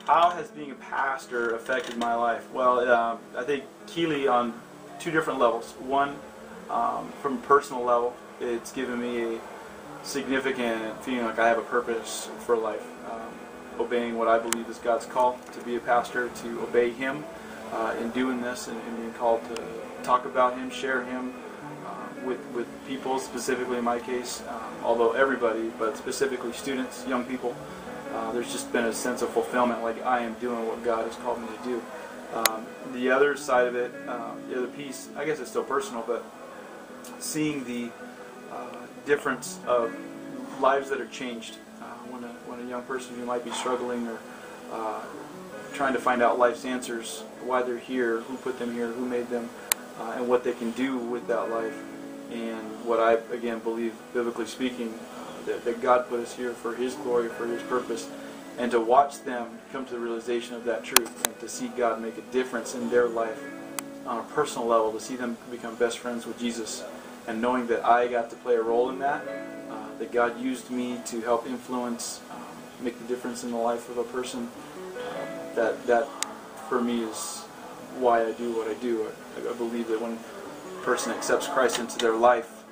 How has being a pastor affected my life? Well, I think keyly on two different levels. One, from a personal level, it's given me a significant feeling like I have a purpose for life. Obeying what I believe is God's call to be a pastor, to obey Him in doing this, and being called to talk about Him, share Him with people, specifically in my case, although everybody, but specifically students, young people. There's just been a sense of fulfillment, like I am doing what God has called me to do. The other side of it, the other piece, I guess it's still personal, but seeing the difference of lives that are changed when a young person who might be struggling or trying to find out life's answers, why they're here, who put them here, who made them, and what they can do with that life. And what I, again, believe, biblically speaking, that God put us here for His glory, for His purpose, and to watch them come to the realization of that truth, and to see God make a difference in their life on a personal level, to see them become best friends with Jesus, and knowing that I got to play a role in that, that God used me to help influence, make the difference in the life of a person, that for me is why I do what I do. I believe that when a person accepts Christ into their life,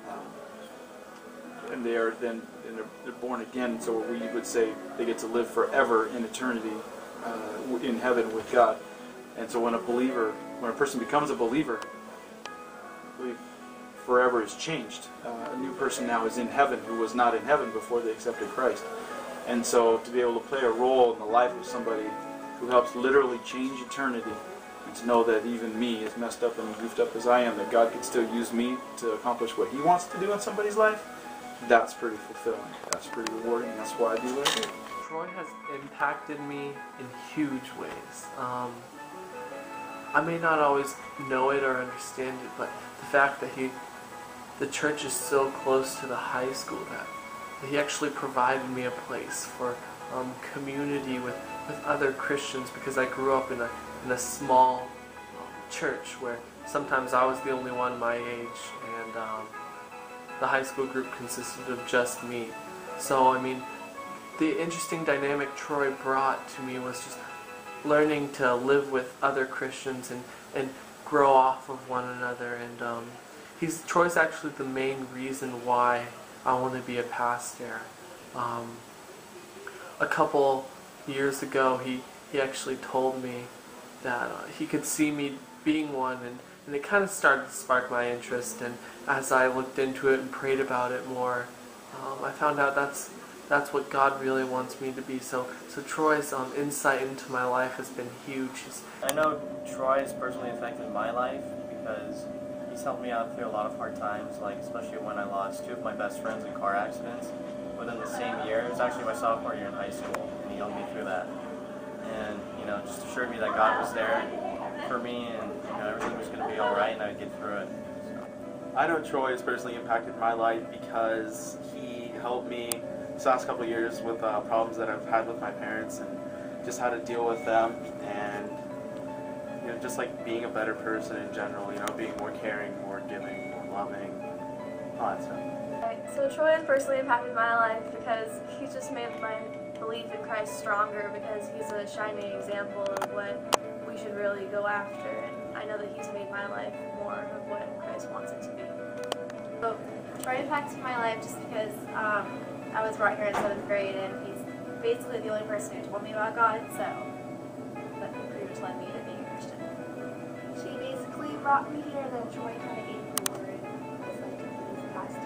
and they are then they're born again, so we would say they get to live forever in eternity in heaven with God. And so when a person becomes a believer, I believe forever is changed. A new person now is in heaven who was not in heaven before they accepted Christ. And so to be able to play a role in the life of somebody who helps literally change eternity, and to know that even me, as messed up and goofed up as I am, that God could still use me to accomplish what He wants to do in somebody's life, that's pretty fulfilling. That's pretty rewarding. That's why I do what I do. Troy has impacted me in huge ways. I may not always know it or understand it, but the fact that the church is so close to the high school, that he actually provided me a place for community with other Christians, because I grew up in a small church where sometimes I was the only one my age, and the high school group consisted of just me. So, I mean, the interesting dynamic Troy brought to me was just learning to live with other Christians and grow off of one another. And Troy's actually the main reason why I want to be a pastor. A couple years ago, he actually told me that he could see me being one, and it kind of started to spark my interest. And as I looked into it and prayed about it more, I found out that's what God really wants me to be. So Troy's insight into my life has been huge. I know Troy has personally affected my life because he's helped me out through a lot of hard times, like especially when I lost two of my best friends in car accidents within the same year. It was actually my sophomore year in high school, and he helped me through that. And just assured me that God was there for me, and everything was going to be all right, and I would get through it. I know Troy has personally impacted my life because he helped me this last couple of years with problems that I've had with my parents, and just how to deal with them, and just like being a better person in general, being more caring, more giving, more loving, all that stuff. So Troy has personally impacted my life because he's just made my belief in Christ stronger, because he's a shining example of what we should really go after, and I know that he's made my life more of what Christ wants it to be. So Troy impacted my life just because I was brought here in 7th grade, and he's basically the only person who told me about God, so that pretty much led me to being a Christian. She basically brought me here, then Troy kind of gave me the word as like he's a pastor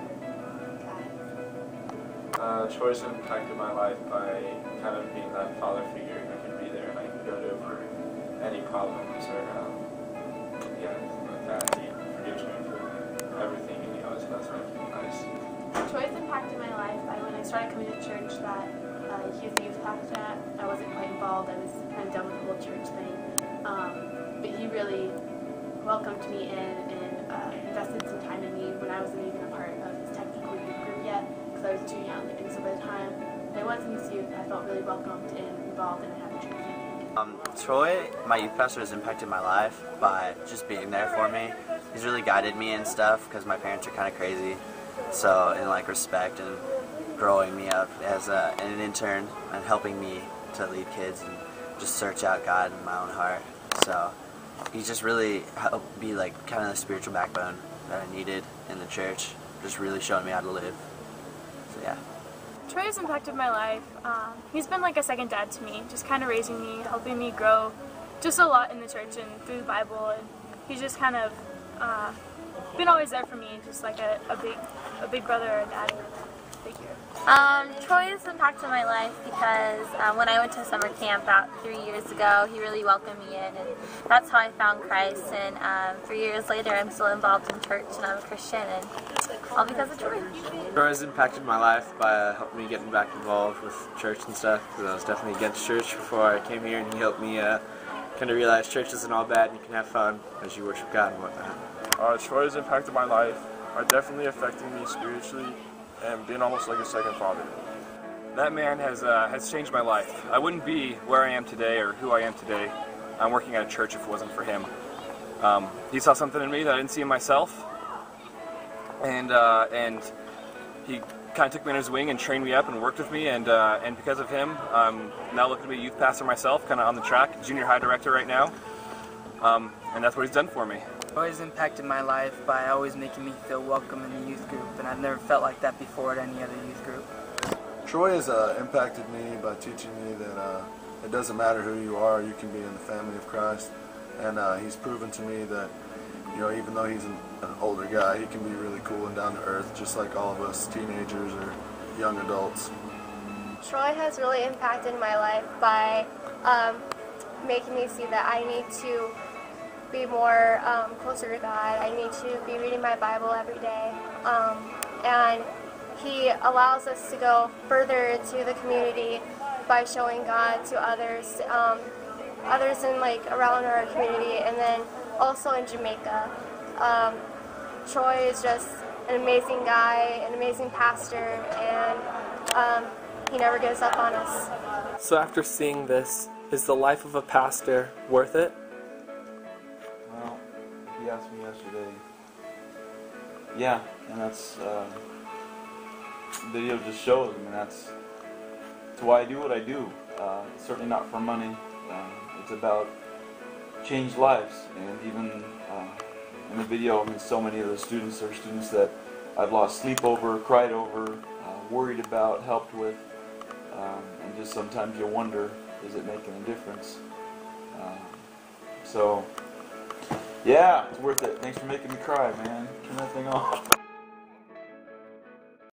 guy. Troy's impacted my life by kind of being that father figure who can be there and I can go to for any problems or like that. He forgives me for everything, and he always does everything nice. Troy's impacted my life by when I started coming to church that he was the youth pastor at. I wasn't quite involved. I was kind of done with the whole church thing. But he really welcomed me in and invested some time in me when I wasn't even a part of his technical youth group yet, because I was too young. And so by the time I was in his youth, I felt really welcomed and involved in a happy church. Troy, my youth pastor, has impacted my life by just being there for me. He's really guided me and stuff because my parents are kind of crazy. So in respect and growing me up as an intern and helping me to lead kids and just search out God in my own heart. So he's just really helped be like kind of the spiritual backbone that I needed in the church, just really showing me how to live. So yeah. Troy has impacted my life. He's been like a second dad to me, just kind of raising me, helping me grow just a lot in the church and through the Bible, and he's just kind of been always there for me, just like a big brother or a dad figure. Troy has impacted my life because when I went to summer camp about 3 years ago, he really welcomed me in, and that's how I found Christ. And 3 years later, I'm still involved in church, and I'm a Christian, and all because of Troy. Troy has impacted my life by helping me getting back involved with church and stuff, because I was definitely against church before I came here, and he helped me kind of realize church isn't all bad, and you can have fun as you worship God and whatnot. Troy has impacted my life by definitely affecting me spiritually and being almost like a second father. That man has changed my life. I wouldn't be where I am today or who I am today. I'm working at a church if it wasn't for him. He saw something in me that I didn't see in myself, and he kind of took me under his wing and trained me up and worked with me, and because of him, I'm now looking to be a youth pastor myself, kind of on the track, junior high director right now, and that's what he's done for me. Troy has impacted my life by always making me feel welcome in the youth group, and I've never felt like that before at any other youth group. Troy has impacted me by teaching me that it doesn't matter who you are, you can be in the family of Christ, and he's proven to me that, you know, even though he's an older guy, he can be really cool and down to earth, just like all of us teenagers or young adults. Troy has really impacted my life by making me see that I need to be more closer to God. I need to be reading my Bible every day, and he allows us to go further into the community by showing God to others, others in like around our community, and then also in Jamaica. Troy is just an amazing guy, an amazing pastor, and he never gives up on us. So after seeing this, is the life of a pastor worth it? Well, he asked me yesterday. Yeah, and that's the video just shows. I mean, that's why I do what I do. It's certainly not for money. It's about changed lives, and even in the video, I mean, so many of the students are students that I've lost sleep over, cried over, worried about, helped with, and just sometimes you wonder, is it making a difference? So, yeah, it's worth it. Thanks for making me cry, man. Turn that thing off.